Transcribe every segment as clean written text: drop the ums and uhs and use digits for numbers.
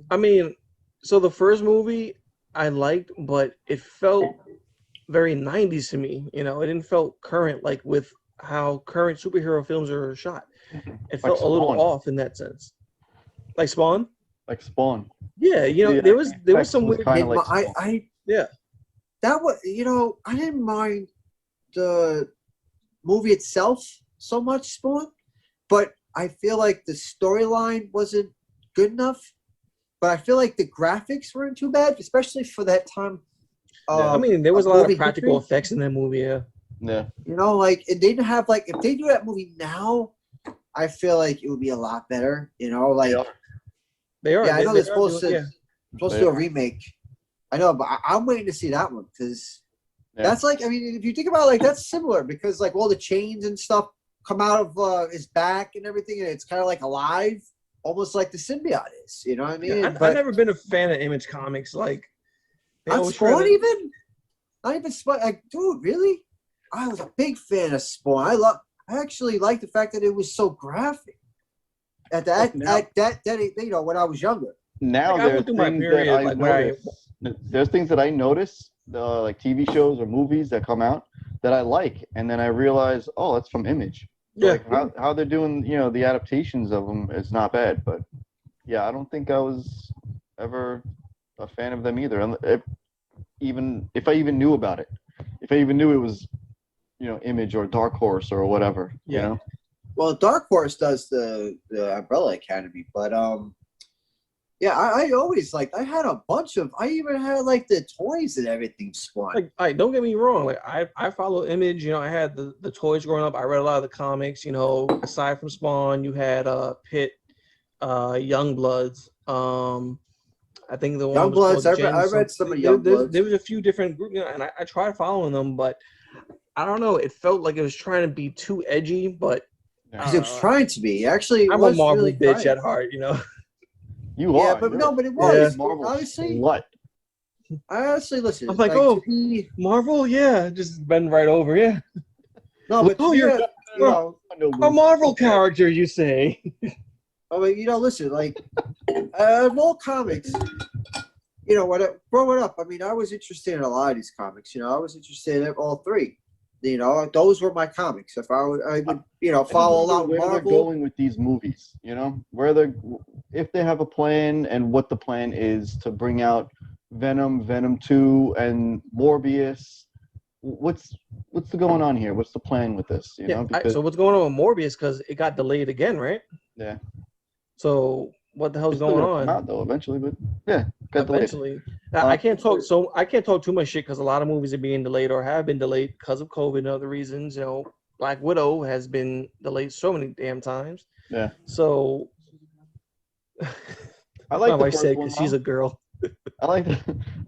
I mean, so the first movie I liked, but it felt very 90s to me. You know, it didn't felt current like with how current superhero films are shot. It Like felt a little Spawn. off in that sense. Like Spawn? Like Spawn. Yeah, you know, The there was effects some was weird. kind of And like Spawn. Yeah. that was, I didn't mind the movie itself so much, Spawn, but I feel like the storyline wasn't good enough. But I feel like the graphics weren't too bad, especially for that time. I mean, there was a lot of movie practical history. effects in that movie. Yeah. Yeah. Like it didn't have like if they do that movie now, I feel like it would be a lot better. Like They are. yeah, I know they they're supposed to yeah. supposed to do a remake. I know, but I'm waiting to see that one because that's like, I mean, if you think about it, like that's similar because like all the chains and stuff come out of his back and everything, and it's kind of like alive, almost like the symbiote is. You know what I mean? Yeah, I've never been a fan of Image Comics. Like, they on always try Spawn to- even? Not even Spawn. Like, dude, really? I was a big fan of Spawn. I actually like the fact that it was so graphic. When I was younger. Now Like, I there's went through my things period, that I like, where notice. There's things that I notice, like TV shows or movies that come out that I like, and then I realize, oh, that's from Image. Yeah. Like how they're doing, the adaptations of them is not bad, but yeah, I don't think I was ever a fan of them either. Even if I even knew about it, if I even knew it was, Image or Dark Horse or whatever, Yeah. Well, Dark Horse does the Umbrella Academy, but yeah, I always I had a bunch of. I even had like the toys and everything. Spawn. Like, don't get me wrong. Like, I follow Image. I had the toys growing up. I read a lot of the comics. Aside from Spawn, you had Pit, Youngbloods. I think the one was Youngbloods. called I read some of Youngbloods. There was a few different groups, and I tried following them, but I don't know. It felt like it was trying to be too edgy, but Because it was trying to be. Actually, I'm a Marvel bitch at heart. You are. Yeah, but but it was. Marvel Honestly, what? I honestly listen. I'm like, Marvel, yeah, just bend right over, yeah. No, but you're a Marvel character, you say? I mean, listen, like all comics. Growing up, I mean, I was interested in a lot of these comics. I was interested in all three. Those were my comics. If I would follow along where Marvel. they're going with these movies. If they have a plan and what the plan is to bring out Venom, Venom 2, and Morbius. What's going on here? What's the plan with this? So what's going on with Morbius? Because it got delayed again, right? Yeah. So what the hell's going on? Come out though eventually, but yeah, got eventually. I can't talk. So I can't talk too much shit because a lot of movies are being delayed or have been delayed because of COVID and other reasons. Black Widow has been delayed so many damn times. Yeah. So I like my the wife first said one, because she's a girl. I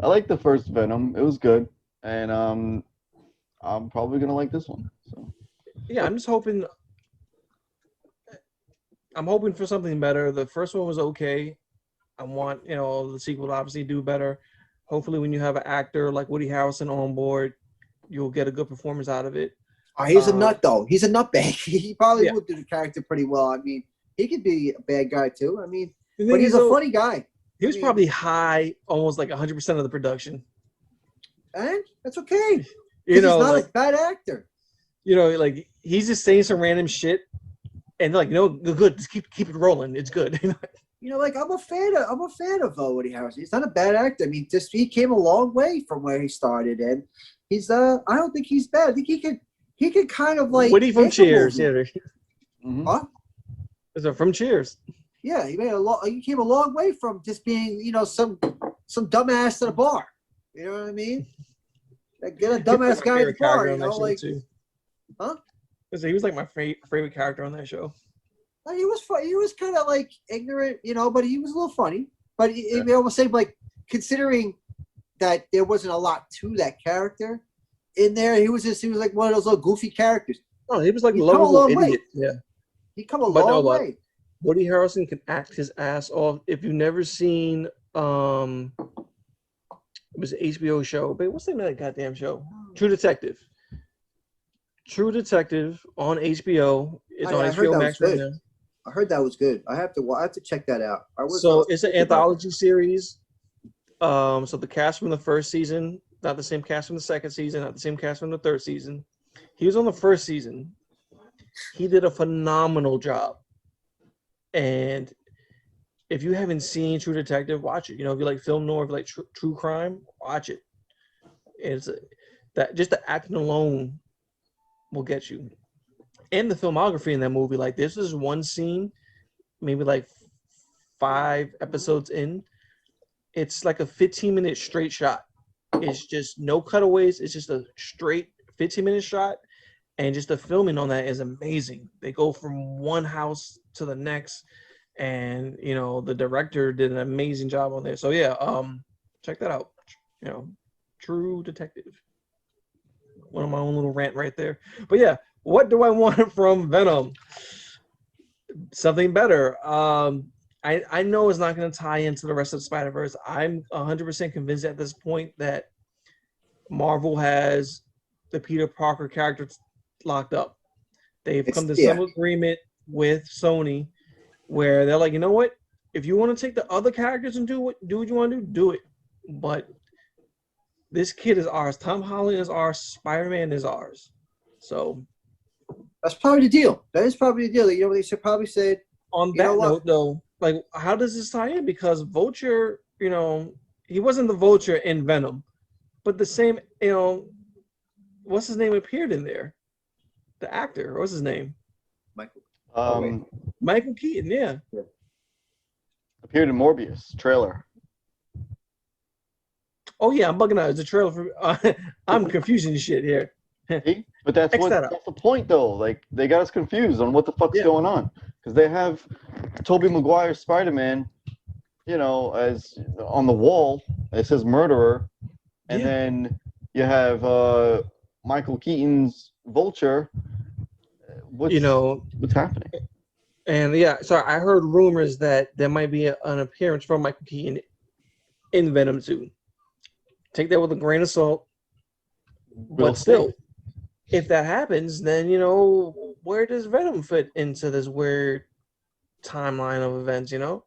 like the first Venom. It was good, and I'm probably gonna like this one. So yeah, I'm just hoping. I'm hoping for something better. The first one was okay. I want the sequel to obviously do better. Hopefully, when you have an actor like Woody Harrelson on board, you'll get a good performance out of it. He's a nut though. He's a nutbag. He probably would do the character pretty well. I mean, he could be a bad guy too. I mean, but he's a funny guy. He was probably high, almost like 100% of the production. And that's okay. He's not a bad actor. Like he's just saying some random shit, and like, good. Just keep it rolling. It's good. I'm a fan of Woody Harrelson. He's not a bad actor. I mean, he came a long way from where he started, and he's I don't think he's bad. I think he could kind of like Woody from Cheers. Yeah. Mm-hmm. Huh? Is it from Cheers? Yeah, he came a long way from just being, some dumbass at a bar. You know what I mean? Get a dumbass guy at the bar, too. Huh? Because he was like my favorite character on that show. He was fun. He was kind of like ignorant, but he was a little funny. But he almost say like considering that there wasn't a lot to that character in there, he was like one of those little goofy characters. Oh, he was like a lovable idiot. Yeah. He come a long way. Woody Harrelson can act his ass off. If you've never seen, it was an HBO show, but what's the name of that goddamn show? True Detective. True Detective on HBO. It's on I heard HBO that was Max right good. now. I heard that was good. I have to check that out. So it's an anthology series. So the cast from the first season, not the same cast from the second season, not the same cast from the third season. He was on the first season. He did a phenomenal job. And if you haven't seen True Detective, watch it. You know, if you like film noir, if you like true crime, watch it. It's that just the acting alone will get you. And the filmography in that movie, like this is one scene, maybe like 5 episodes in. It's like a 15-minute straight shot. It's just no cutaways. It's just a straight 15-minute shot. And just the filming on that is amazing. They go from one house to the next. And, you know, the director did an amazing job on there. So, yeah, check that out. You know, True Detective. One of my own little rant right there. But, yeah, what do I want from Venom? Something better. I know it's not going to tie into the rest of the Spider-Verse. I'm 100% convinced at this point that Marvel has the Peter Parker character locked up. They've come to some agreement with Sony where they're like, you know what? If you want to take the other characters and do what you want to do it. But this kid is ours. Tom Holland is ours. Spider-Man is ours. So that's probably the deal. That is probably the deal. You know, they should probably say. On that note, though, like, how does this tie in? Because Vulture, you know, he wasn't the Vulture in Venom, but the same, you know, what's his name appeared in there? The actor, what's his name? Michael. Michael Keaton, yeah. Appeared in Morbius trailer. Oh yeah, I'm bugging out. It's a trailer for. I'm confusing shit here. See? But that's the point, though. Like they got us confused on what the fuck's going on because they have Tobey Maguire's Spider-Man, you know, as on the wall. It says murderer, and then you have Michael Keaton's Vulture. What's happening? And so I heard rumors that there might be an appearance from Michael Keaton in Venom 2. Take that with a grain of salt. But still, if that happens, then, you know, where does Venom fit into this weird timeline of events, you know?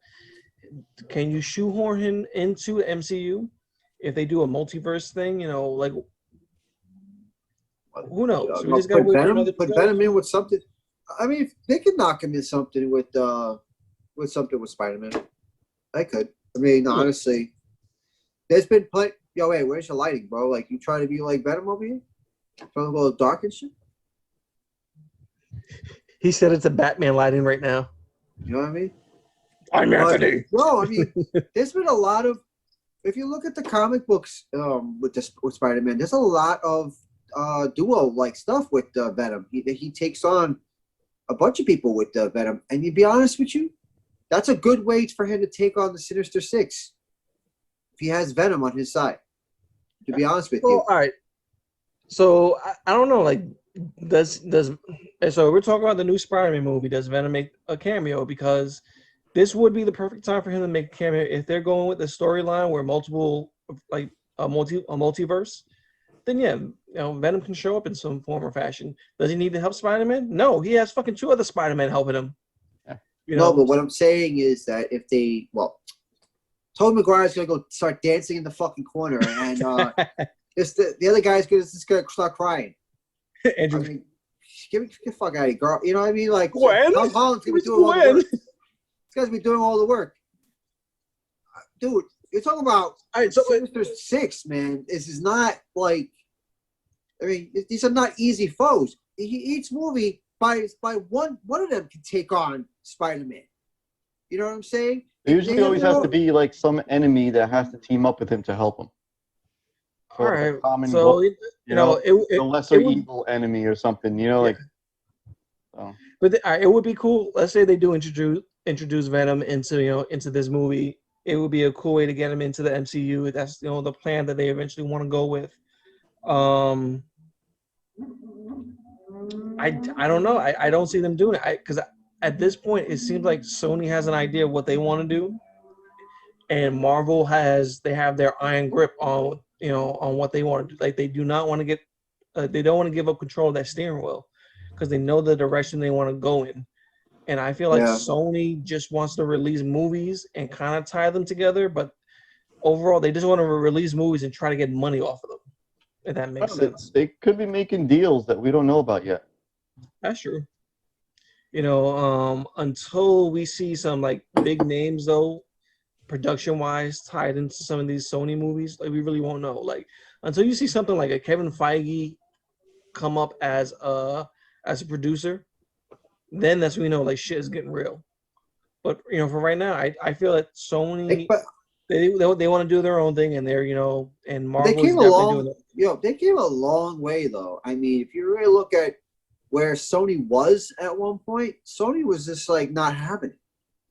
Can you shoehorn him into the MCU? If they do a multiverse thing, you know, like, who knows? We just gotta wait for another put Venom in with something. I mean, they could knock him in something with Spider-Man. They could. I mean, honestly, there's been plenty. Yo, hey, where's your lighting, bro? Like, you trying to be like Venom over here? Trying to go dark and shit? He said it's a Batman lighting right now. You know what I mean? I'm Anthony. No, I mean, there's been a lot of. If you look at the comic books with Spider-Man, there's a lot of duo like stuff with Venom. He takes on a bunch of people with Venom, and to be honest with you, that's a good way for him to take on the Sinister Six. If he has Venom on his side, to be honest with you. All right. So I don't know. Like, so we're talking about the new Spider-Man movie. Does Venom make a cameo? Because this would be the perfect time for him to make a cameo if they're going with the storyline where multiple, like a multiverse. Then yeah, you know, Venom can show up in some form or fashion. Does he need to help Spider-Man? No, he has fucking 2 other Spider-Man helping him. You know? No, but what I'm saying is that if they, Tobey Maguire's gonna go start dancing in the fucking corner, and the other guy's just gonna start crying. Andrew, I mean, get the fuck out of here, girl. You know what I mean? Like, Gwen? Tom Holland's gonna be doing all the work. This guy's be doing all the work, dude. You're talking about Sinister Six, man. This is not like, I mean, these are not easy foes. Each movie by one of them can take on Spider-Man. You know what I'm saying? There usually always has to be like some enemy that has to team up with him to help him. All right. So goal, you know, the lesser evil enemy or something. You know, like. So. But it would be cool. Let's say they do introduce Venom into this movie. It would be a cool way to get him into the MCU. That's the plan that they eventually want to go with. I don't know. I don't see them doing it because at this point, it seems like Sony has an idea of what they want to do, and Marvel they have their iron grip on on what they want to do. Like they do not want to they don't want to give up control of that steering wheel because they know the direction they want to go in. And I feel like Sony just wants to release movies and kind of tie them together, but overall, they just want to release movies and try to get money off of them. If that makes sense. They could be making deals that we don't know about yet. That's true. Until we see some like big names though, production wise, tied into some of these Sony movies, like we really won't know. Like until you see something like a Kevin Feige come up as a producer, then that's when we know like shit is getting real. But for right now, I feel that Sony they want to do their own thing, and they're and Marvel is definitely doing it. They came a long way though. I mean, if you really look at where Sony was at one point, Sony was just like not having it,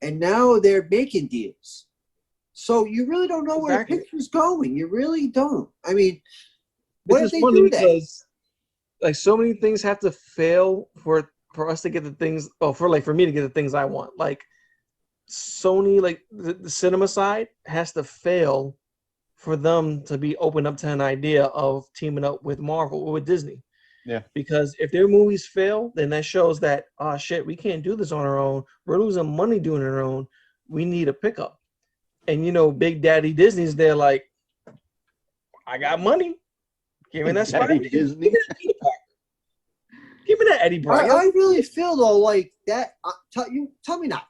and now they're making deals. So you really don't know where the picture's going. You really don't. I mean, what if they do that? Because like so many things have to fail for us to get the things. Oh, for me to get the things I want. Like Sony, like the cinema side has to fail for them to be open up to an idea of teaming up with Marvel or with Disney. Yeah. Because if their movies fail, then that shows that shit, we can't do this on our own. We're losing money doing it on our own. We need a pickup. And Big Daddy Disney's there like, I got money. Give me that Spider-Man. Disney. Give me that Eddie Bryan. I really feel though like that. Tell me now.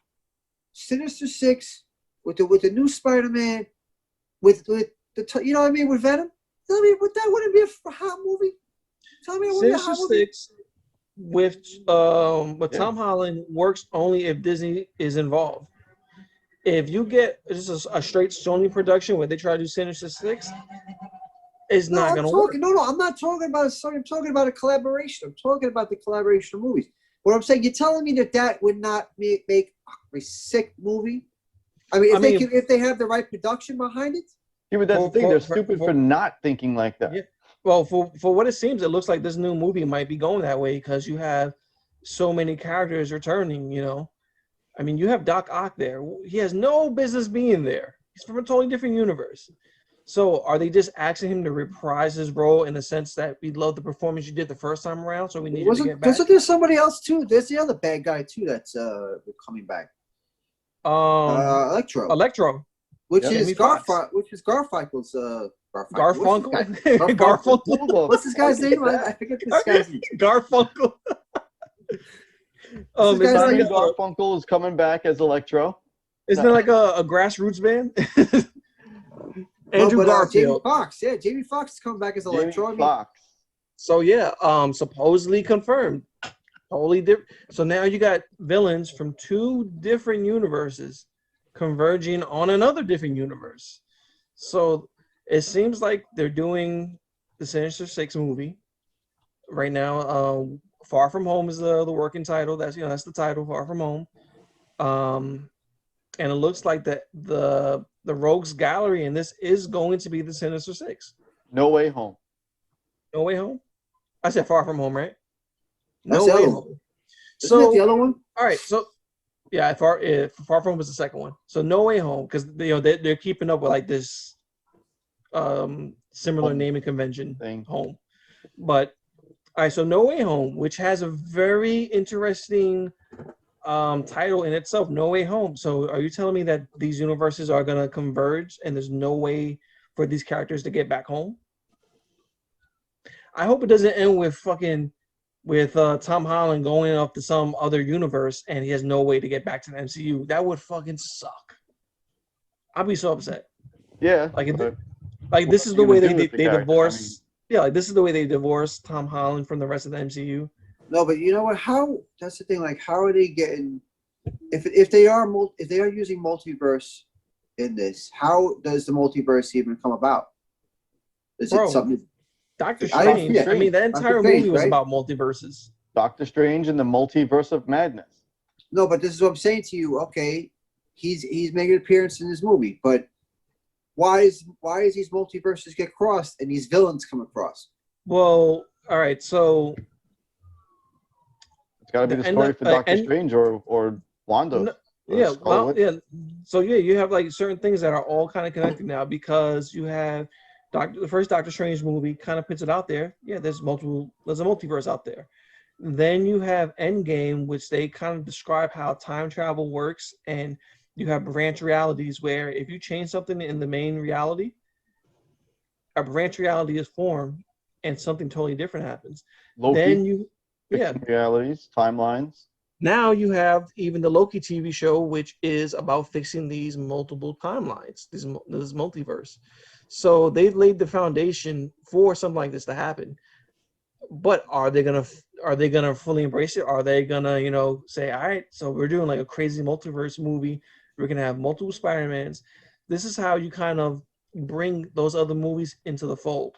Sinister Six with the new Spider-Man, with the you know what I mean, with Venom. Tell me, that wouldn't be a hot movie. Tell me, Sinister Six with Tom Holland works only if Disney is involved. If you get just a straight Sony production where they try to do Sinister Six, it's not going to work. No, I'm not talking about a Sony. I'm talking about a collaboration. I'm talking about the collaboration of movies. What I'm saying, you're telling me that would not make a sick movie? I mean, if they have the right production behind it. Yeah, but that's the thing. They're stupid for not thinking like that. Yeah. Well, for what it seems, it looks like this new movie might be going that way because you have so many characters returning. I mean, you have Doc Ock there. He has no business being there. He's from a totally different universe. So are they just asking him to reprise his role in the sense that we love the performance you did the first time around, so we need to get back? Wasn't there somebody else too? There's the other bad guy too that's coming back. Electro. Which is Garfunkel's Garfunkel. What's this guy's name? I forget this guy's name. Garfunkel. Garfunkel is coming back as Electro. Isn't it like a grassroots band? Andrew Garfield. Jamie Foxx is coming back as Electro. So supposedly confirmed. Totally different. So now you got villains from two different universes converging on another different universe. So it seems like they're doing the Sinister Six movie right now. Far From Home is the working title. That's the title, Far From Home. And it looks like the Rogues Gallery in this is going to be the Sinister Six. No Way Home. No Way Home? I said Far From Home, right? No Way Home. Isn't that the other one? All right, so yeah, Far From Home was the second one. So No Way Home, because they're keeping up with like this similar naming convention thing. Home. But all right, so No Way Home, which has a very interesting title in itself, No Way Home. So are you telling me that these universes are going to converge and there's no way for these characters to get back home? I hope it doesn't end with Tom Holland going off to some other universe and he has no way to get back to the MCU. That would fucking suck. I'd be so upset. Yeah. This is the way they divorce. This is the way they divorce Tom Holland from the rest of the MCU. No, but you know what? That's the thing. Like, how are they getting? If they are using multiverse in this, how does the multiverse even come about? Is it something? Doctor Strange. I mean, that entire movie was about multiverses. Doctor Strange and the Multiverse of Madness. No, but this is what I'm saying to you. Okay, he's making an appearance in this movie, but why is these multiverses get crossed and these villains come across? Well, all right, so It's got to be the And story for Doctor and Strange or Wanda. no, or yeah, Scarlet well, Witch. yeah. So yeah, you have like certain things that are all kind of connected now because you have the first Doctor Strange movie kind of puts it out there. Yeah, there's a multiverse out there. Then you have Endgame, which they kind of describe how time travel works, and you have branch realities where if you change something in the main reality, a branch reality is formed and something totally different happens. Loki, Then yeah, fixing realities, timelines. now you have even the Loki TV show, which is about fixing these multiple timelines, this multiverse. So they've laid the foundation for something like this to happen. But are they gonna fully embrace it? Are they gonna, say, all right, so we're doing like a crazy multiverse movie. We're gonna have multiple Spider-Mans. This is how you kind of bring those other movies into the fold.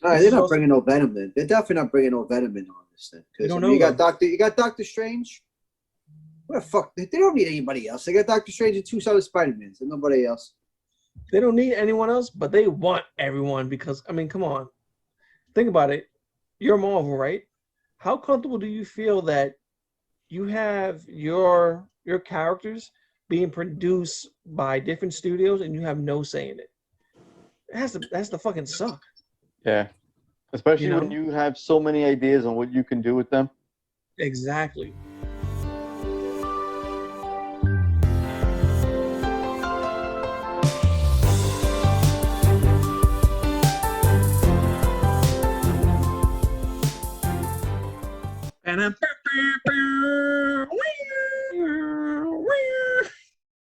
All right, This they're is not also- bringing no Venom in. They're definitely not bringing no Venom in on this thing. We don't I mean, know, you got Doctor Strange. What the fuck? They don't need anybody else. They got Doctor Strange and two other Spider-Mans and nobody else. They don't need anyone else, but they want everyone because, I mean, come on. Think about it. You're Marvel, right? How comfortable do you feel that you have your characters being produced by different studios and you have no say in it? That's the fucking suck. Yeah. Especially You know? when you have so many ideas on what you can do with them. Exactly.